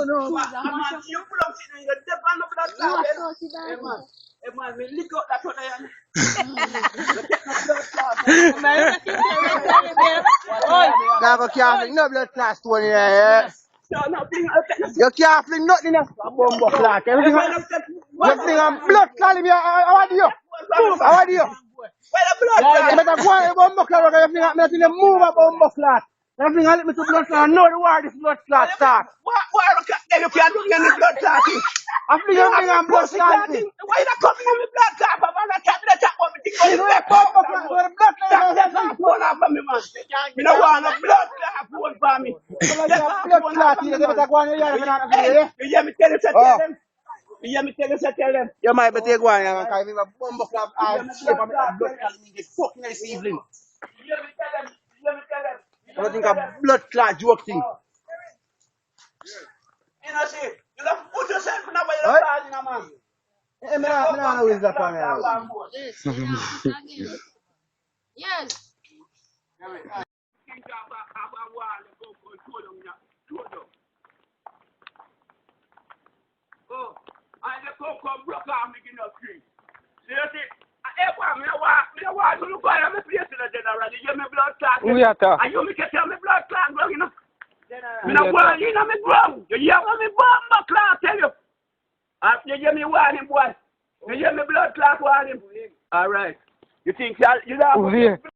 no. Man, you put up sitting in the dip on the blood clot. Hey man, me lick out that one there. Now go can't fling no blood clot stone here. Yeah. You can't fling nothing in a bumbo clot. Everything you fling a blood clot in here. How do you? How do you? Where the blood clot? You better go on a bumbo clot. You fling a nothing to move a bumbo clot. You fling a little bit of blood clot. Know the war this blood clot start. Why you can't do any blood clotting? I fling a blood clot. Why you not coming in with blood clot? I'm not tapping the tap on me. You know a bumbo clot. Where the blood clot is. Phone off for me, man. You don't want a blood clot phone for me. Blood clot. You better go on here. You hear me tell you, tell them. You hear me tell you, tell them. You might better go on here because if a bumbo clot shape of blood clot in the fucking this evening. You hear me tell them. You hear me tell them. I don't think a blood clot joke thing. You know, see, you have to put yourself in a way of blood, you know, man. I don't know who's that on Yes. Oh, I just go come broke out making a screen. See, I want to look at me place in the general. You hear me blood clot? And you make tell me blood clot, you know. Me no want you know me ground. You hear me bomb clot tell you. You hear me warning boy. You hear me blood clot warning. All right. You think you know?